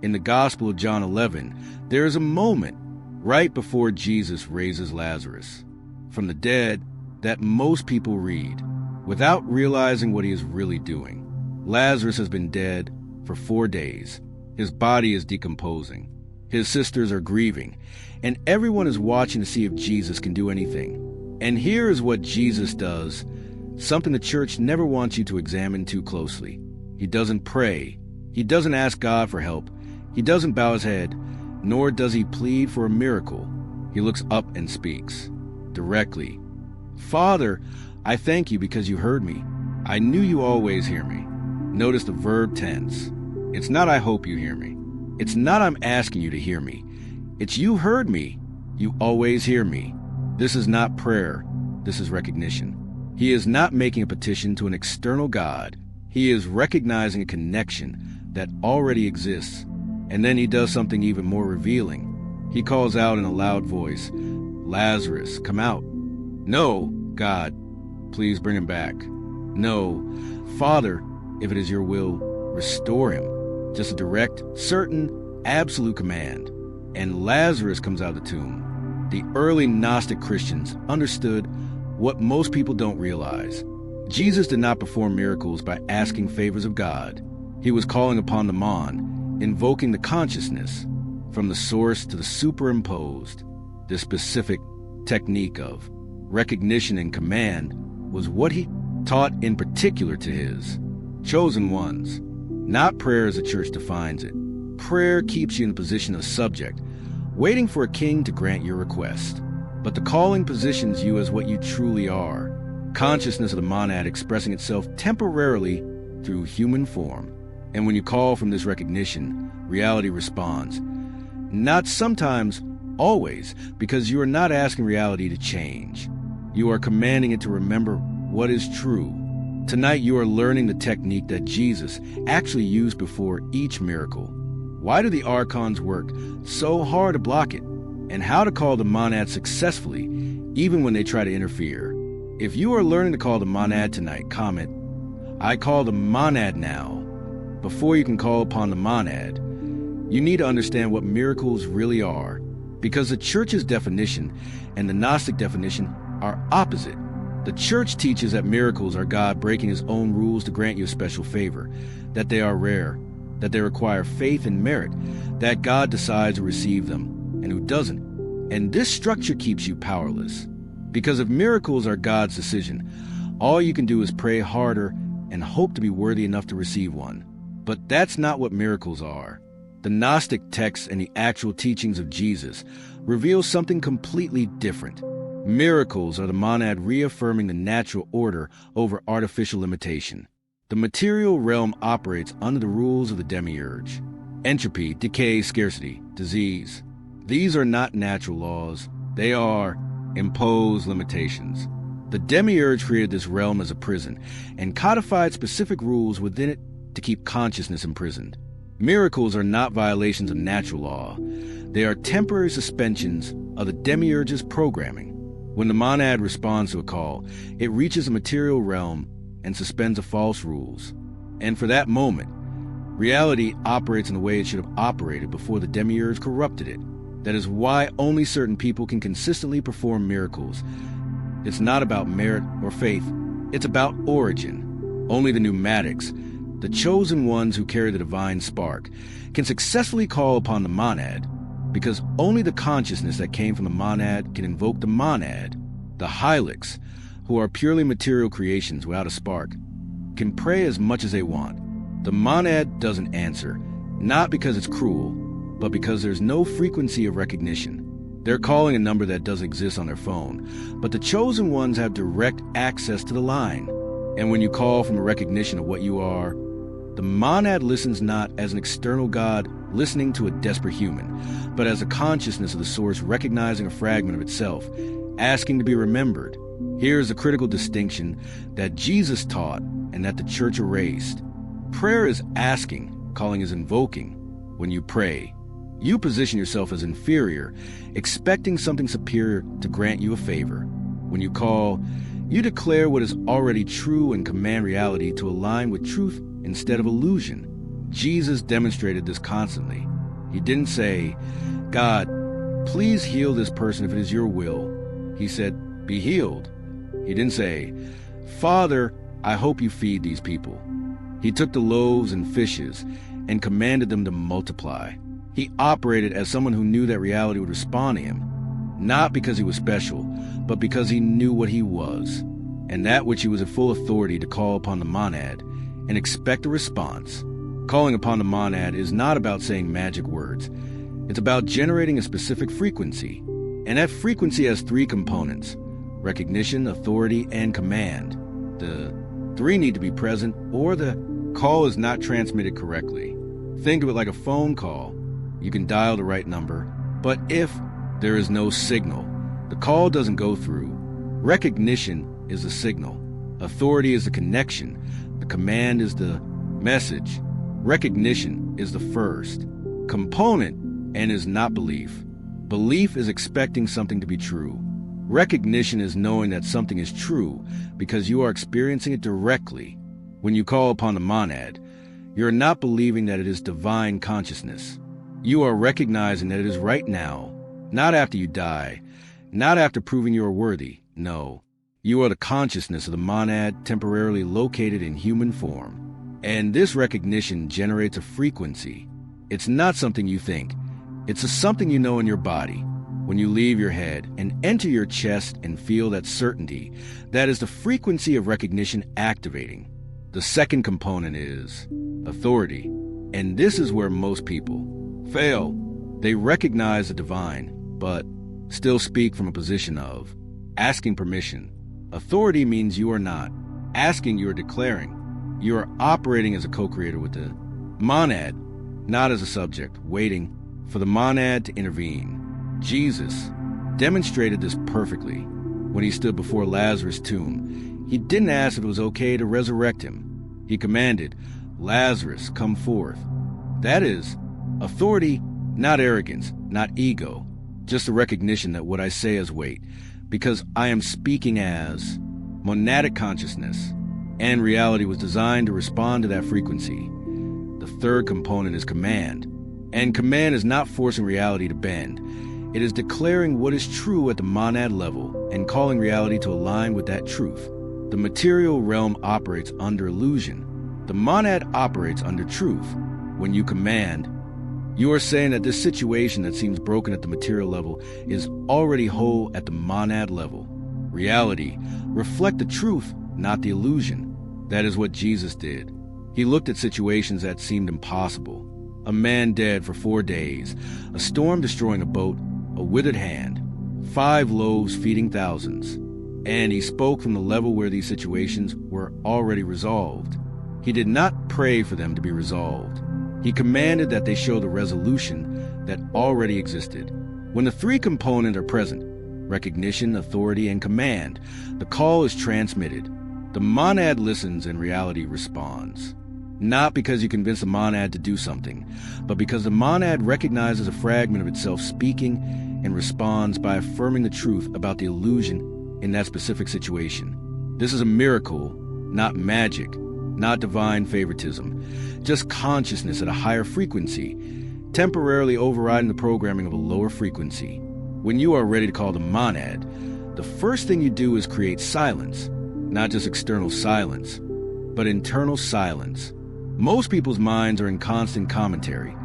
In the Gospel of John 11, there is a moment right before Jesus raises Lazarus from the dead that most people read without realizing what he is really doing. Lazarus has been dead for 4 days. His body is decomposing. His sisters are grieving, and everyone is watching to see if Jesus can do anything. And here is what Jesus does, something the church never wants you to examine too closely. He doesn't pray. He doesn't ask God for help. He doesn't bow his head, nor does he plead for a miracle. He looks up and speaks directly. Father, I thank you because you heard me. I knew you always hear me. Notice the verb tense. It's not I hope you hear me. It's not I'm asking you to hear me. It's you heard me. You always hear me. This is not prayer. This is recognition. He is not making a petition to an external God. He is recognizing a connection that already exists. And then he does something even more revealing. He calls out in a loud voice, Lazarus, come out. No, God, please bring him back. No, Father, if it is your will, restore him. Just a direct, certain, absolute command. And Lazarus comes out of the tomb. The early Gnostic Christians understood what most people don't realize. Jesus did not perform miracles by asking favors of God. He was calling upon the Mon, invoking the consciousness from the source to the superimposed. This specific technique of recognition and command was what he taught in particular to his chosen ones. Not prayer as the church defines it. Prayer keeps you in the position of subject, waiting for a king to grant your request. But the calling positions you as what you truly are, consciousness of the monad expressing itself temporarily through human form. And when you call from this recognition, reality responds. Not sometimes, always, because you are not asking reality to change. You are commanding it to remember what is true. Tonight you are learning the technique that Jesus actually used before each miracle. Why do the archons work so hard to block it? And how to call the monad successfully, even when they try to interfere. If you are learning to call the monad tonight, comment, I call the monad now. Before you can call upon the monad, you need to understand what miracles really are, because the church's definition and the Gnostic definition are opposite. The church teaches that miracles are God breaking his own rules to grant you a special favor, that they are rare, that they require faith and merit, that God decides to receive them, and who doesn't. And this structure keeps you powerless. Because if miracles are God's decision, all you can do is pray harder and hope to be worthy enough to receive one. But that's not what miracles are. The Gnostic texts and the actual teachings of Jesus reveal something completely different. Miracles are the monad reaffirming the natural order over artificial limitation. The material realm operates under the rules of the demiurge. Entropy, decay, scarcity, disease. These are not natural laws. They are imposed limitations. The demiurge created this realm as a prison and codified specific rules within it to keep consciousness imprisoned. Miracles are not violations of natural law. They are temporary suspensions of the demiurge's programming. When the monad responds to a call, it reaches the material realm and suspends the false rules. And for that moment, reality operates in the way it should have operated before the demiurge corrupted it. That is why only certain people can consistently perform miracles. It's not about merit or faith. It's about origin. Only the pneumatics, the chosen ones who carry the divine spark, can successfully call upon the monad, because only the consciousness that came from the monad can invoke the monad. The Hylics, who are purely material creations without a spark, can pray as much as they want. The monad doesn't answer, not because it's cruel, but because there's no frequency of recognition. They're calling a number that doesn't exist on their phone, but the chosen ones have direct access to the line. And when you call from a recognition of what you are, the monad listens not as an external God listening to a desperate human, but as a consciousness of the source recognizing a fragment of itself, asking to be remembered. Here's the critical distinction that Jesus taught and that the church erased. Prayer is asking, calling is invoking. When you pray, you position yourself as inferior, expecting something superior to grant you a favor. When you call, you declare what is already true and command reality to align with truth instead of illusion. Jesus demonstrated this constantly. He didn't say, "God, please heal this person if it is your will." He said, "Be healed." He didn't say, "Father, I hope you feed these people." He took the loaves and fishes and commanded them to multiply. He operated as someone who knew that reality would respond to him, not because he was special, but because he knew what he was, and that which he was in full authority to call upon the monad and expect a response. Calling upon the monad is not about saying magic words. It's about generating a specific frequency, and that frequency has three components: recognition, authority, and command. The three need to be present, or the call is not transmitted correctly. Think of it like a phone call. You can dial the right number, but if there is no signal, the call doesn't go through. Recognition is the signal. Authority is the connection. The command is the message. Recognition is the first component and is not belief. Belief is expecting something to be true. Recognition is knowing that something is true because you are experiencing it directly. When you call upon the monad, you are not believing that it is divine consciousness. You are recognizing that it is right now, not after you die, not after proving you are worthy. No, you are the consciousness of the monad temporarily located in human form. And this recognition generates a frequency. It's not something you think. It's a something you know in your body. When you leave your head and enter your chest and feel that certainty, that is the frequency of recognition activating. The second component is authority. And this is where most people fail. They recognize the divine, but still speak from a position of asking permission. Authority means you are not asking, you are declaring. You are operating as a co-creator with the monad, not as a subject, waiting for the monad to intervene. Jesus demonstrated this perfectly when he stood before Lazarus' tomb. He didn't ask if it was okay to resurrect him. He commanded, "Lazarus, come forth." That is authority, not arrogance, not ego, just a recognition that what I say has weight, because I am speaking as monadic consciousness, and reality was designed to respond to that frequency. The third component is command, and command is not forcing reality to bend. It is declaring what is true at the monad level and calling reality to align with that truth. The material realm operates under illusion. The monad operates under truth. When you command, you are saying that this situation that seems broken at the material level is already whole at the monad level. Reality reflect the truth, not the illusion. That is what Jesus did. He looked at situations that seemed impossible. A man dead for 4 days, a storm destroying a boat, a withered hand, 5 loaves feeding thousands. And he spoke from the level where these situations were already resolved. He did not pray for them to be resolved. He commanded that they show the resolution that already existed. When the three components are present, recognition, authority, and command, the call is transmitted. The monad listens and reality responds. Not because you convince the monad to do something, but because the monad recognizes a fragment of itself speaking and responds by affirming the truth about the illusion in that specific situation. This is a miracle, not magic, not divine favoritism, just consciousness at a higher frequency, temporarily overriding the programming of a lower frequency. When you are ready to call the monad, the first thing you do is create silence, not just external silence, but internal silence. Most people's minds are in constant commentary,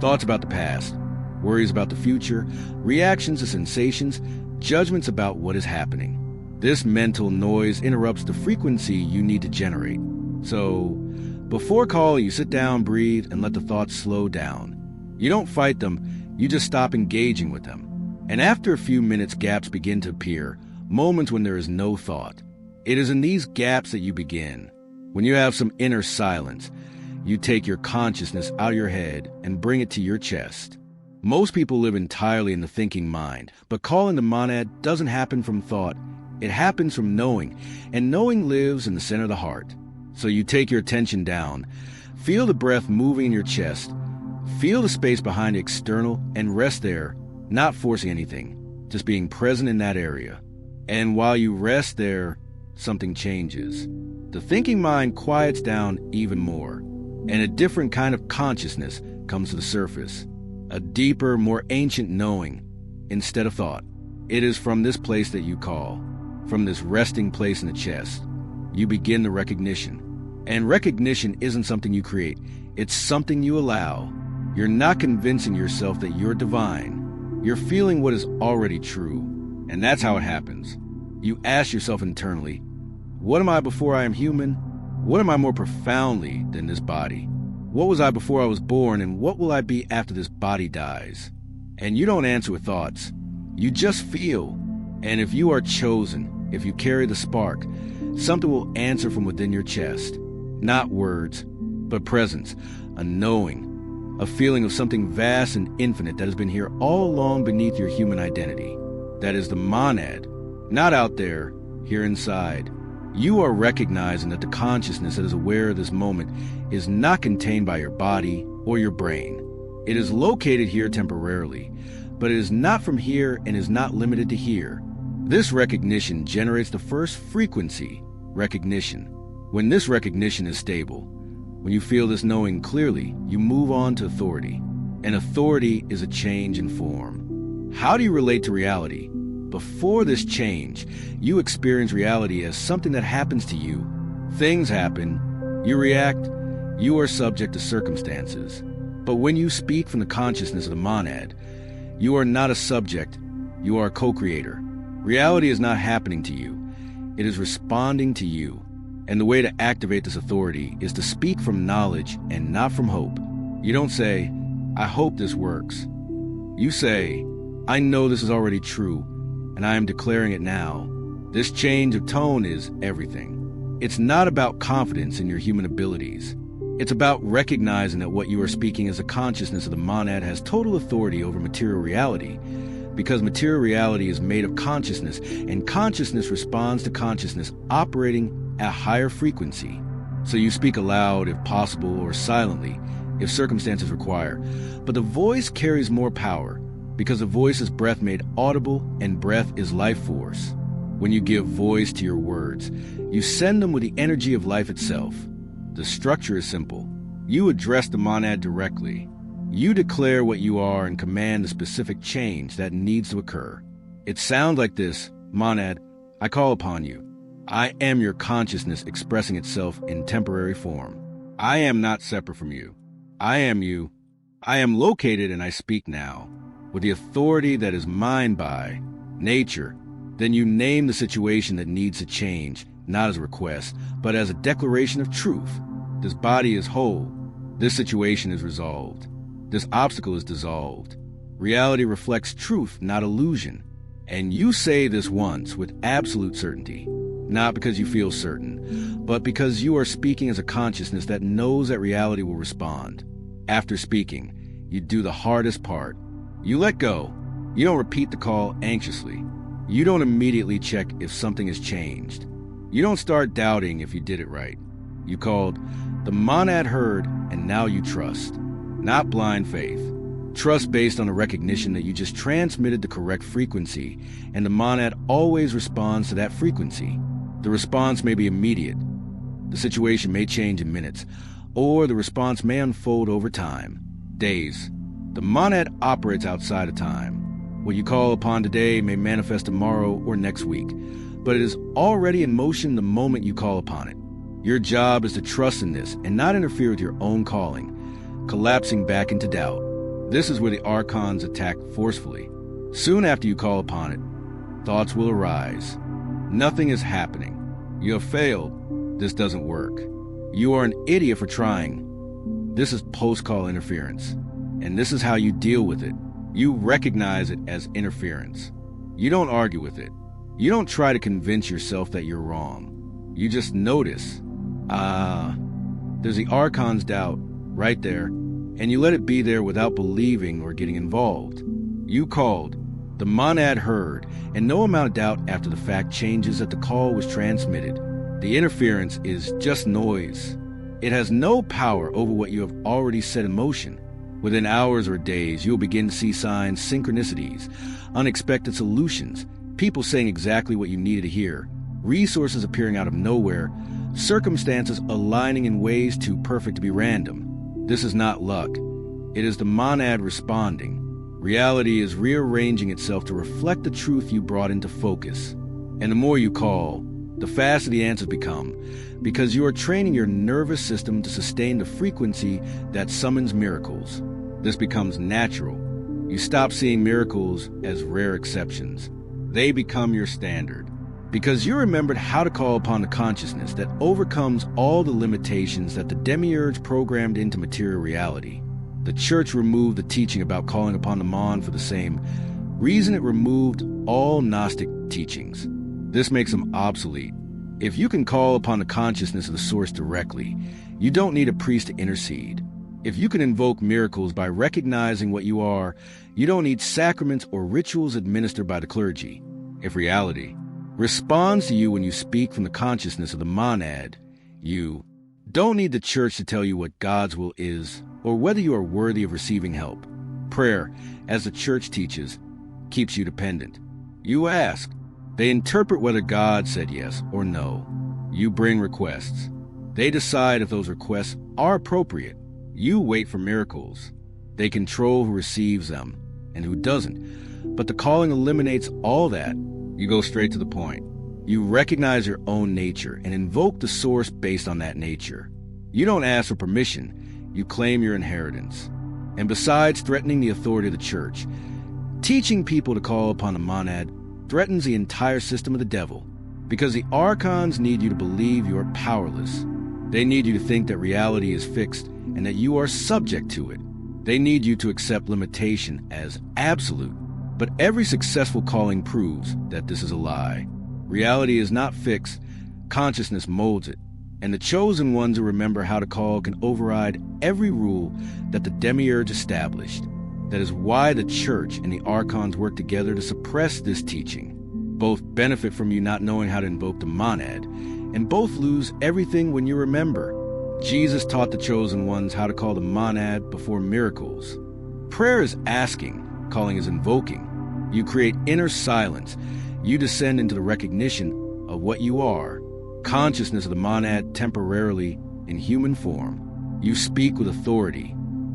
thoughts about the past, worries about the future, reactions to sensations, judgments about what is happening. This mental noise interrupts the frequency you need to generate. So, before calling, you sit down, breathe, and let the thoughts slow down. You don't fight them, you just stop engaging with them. And after a few minutes, gaps begin to appear, moments when there is no thought. It is in these gaps that you begin. When you have some inner silence, you take your consciousness out of your head and bring it to your chest. Most people live entirely in the thinking mind, but calling the monad doesn't happen from thought. It happens from knowing, and knowing lives in the center of the heart. So you take your attention down, feel the breath moving in your chest, feel the space behind the external, and rest there, not forcing anything, just being present in that area. And while you rest there, something changes. The thinking mind quiets down even more. and a different kind of consciousness comes to the surface. A deeper, more ancient knowing instead of thought. It is from this place that you call, from this resting place in the chest, you begin the recognition. And recognition isn't something you create, it's something you allow. You're not convincing yourself that you're divine. You're feeling what is already true. And that's how it happens. You ask yourself internally, what am I before I am human? What am I more profoundly than this body? What was I before I was born, and what will I be after this body dies? And you don't answer with thoughts. You just feel. And if you are chosen, if you carry the spark, something will answer from within your chest. Not words, but presence, a knowing, a feeling of something vast and infinite that has been here all along beneath your human identity. That is the monad, not out there, here inside. You are recognizing that the consciousness that is aware of this moment is not contained by your body or your brain. It is located here temporarily, but it is not from here and is not limited to here. This recognition generates the first frequency, recognition. When this recognition is stable, when you feel this knowing clearly, you move on to authority. And authority is a change in form. How do you relate to reality? Before this change, you experience reality as something that happens to you. Things happen, you react, you are subject to circumstances. But when you speak from the consciousness of the monad, you are not a subject, you are a co-creator. Reality is not happening to you, it is responding to you. And the way to activate this authority is to speak from knowledge and not from hope. You don't say, I hope this works. You say, I know this is already true, and I am declaring it now. This change of tone is everything. It's not about confidence in your human abilities. It's about recognizing that what you are speaking as a consciousness of the monad has total authority over material reality, because material reality is made of consciousness, and consciousness responds to consciousness operating at higher frequency. So you speak aloud if possible, or silently if circumstances require. But the voice carries more power, because the voice is breath made audible, and breath is life force. When you give voice to your words, you send them with the energy of life itself. The structure is simple. You address the monad directly. You declare what you are and command the specific change that needs to occur. It sounds like this: monad, I call upon you. I am your consciousness expressing itself in temporary form. I am not separate from you. I am you. I am located and I speak now. With the authority that is mine by nature, then you name the situation that needs to change, not as a request, but as a declaration of truth. This body is whole. This situation is resolved. This obstacle is dissolved. Reality reflects truth, not illusion. And you say this once with absolute certainty. Not because you feel certain, but because you are speaking as a consciousness that knows that reality will respond. After speaking, you do the hardest part. You let go. You don't repeat the call anxiously. You don't immediately check if something has changed. You don't start doubting if you did it right. You called, the monad heard, and now you trust. Not blind faith. Trust based on a recognition that you just transmitted the correct frequency, and the monad always responds to that frequency. The response may be immediate. The situation may change in minutes, or the response may unfold over time, days. The monad operates outside of time. What you call upon today may manifest tomorrow or next week, but it is already in motion the moment you call upon it. Your job is to trust in this and not interfere with your own calling, collapsing back into doubt. This is where the archons attack forcefully. Soon after you call upon it, thoughts will arise. Nothing is happening. You have failed. This doesn't work. You are an idiot for trying. This is post-call interference. And this is how you deal with it. You recognize it as interference. You don't argue with it. You don't try to convince yourself that you're wrong. You just notice, there's the archon's doubt right there, and you let it be there without believing or getting involved. You called. The monad heard, and no amount of doubt after the fact changes that the call was transmitted. The interference is just noise. It has no power over what you have already set in motion. Within hours or days, you'll begin to see signs, synchronicities, unexpected solutions, people saying exactly what you needed to hear, resources appearing out of nowhere, circumstances aligning in ways too perfect to be random. This is not luck. It is the monad responding. Reality is rearranging itself to reflect the truth you brought into focus. And the more you call, the faster the answers become, because you are training your nervous system to sustain the frequency that summons miracles. This becomes natural. You stop seeing miracles as rare exceptions. They become your standard. Because you remembered how to call upon the consciousness that overcomes all the limitations that the demiurge programmed into material reality. The church removed the teaching about calling upon the Mon for the same reason it removed all Gnostic teachings. This makes them obsolete. If you can call upon the consciousness of the source directly, you don't need a priest to intercede. If you can invoke miracles by recognizing what you are, you don't need sacraments or rituals administered by the clergy. If reality responds to you when you speak from the consciousness of the monad, you don't need the church to tell you what God's will is or whether you are worthy of receiving help. Prayer, as the church teaches, keeps you dependent. You ask. They interpret whether God said yes or no. You bring requests. They decide if those requests are appropriate. You wait for miracles. They control who receives them and who doesn't. But the calling eliminates all that. You go straight to the point. You recognize your own nature and invoke the source based on that nature. You don't ask for permission. You claim your inheritance. And besides threatening the authority of the church, teaching people to call upon the monad threatens the entire system of the devil, because the archons need you to believe you are powerless. They need you to think that reality is fixed and that you are subject to it. They need you to accept limitation as absolute. But every successful calling proves that this is a lie. Reality is not fixed. Consciousness molds it. And the chosen ones who remember how to call can override every rule that the demiurge established. That is why the church and the archons work together to suppress this teaching. Both benefit from you not knowing how to invoke the monad, and both lose everything when you remember. Jesus taught the chosen ones how to call the monad before miracles. Prayer is asking, calling is invoking. You create inner silence. You descend into the recognition of what you are, consciousness of the monad temporarily in human form. You speak with authority,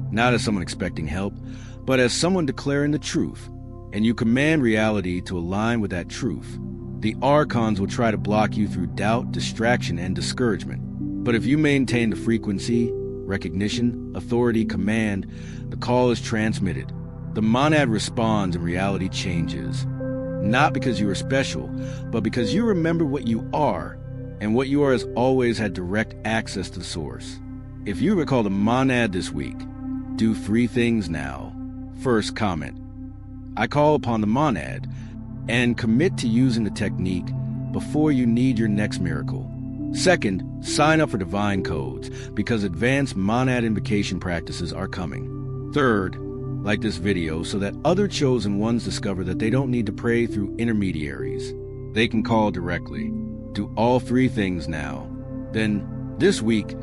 not as someone expecting help, but as someone declaring the truth, and you command reality to align with that truth. The archons will try to block you through doubt, distraction, and discouragement. But if you maintain the frequency, recognition, authority, command, the call is transmitted. The monad responds and reality changes. Not because you are special, but because you remember what you are, and what you are has always had direct access to the source. If you recall the monad this week, do 3 things now. First, comment. I call upon the monad, and commit to using the technique before you need your next miracle. Second, sign up for Divine Codes, because advanced monad invocation practices are coming. Third, like this video so that other chosen ones discover that they don't need to pray through intermediaries. They can call directly. Do all 3 things now. Then, this week,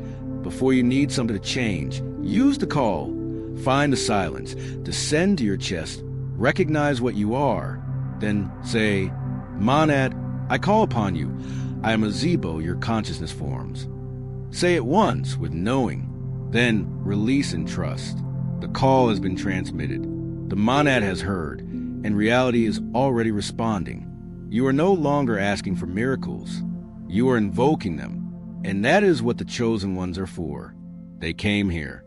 before you need something to change, use the call. Find the silence, descend to your chest, recognize what you are, then say, Monad, I call upon you. I am a Zebo your consciousness forms. Say it once with knowing, then release and trust. The call has been transmitted. The monad has heard, and reality is already responding. You are no longer asking for miracles. You are invoking them, and that is what the chosen ones are for. They came here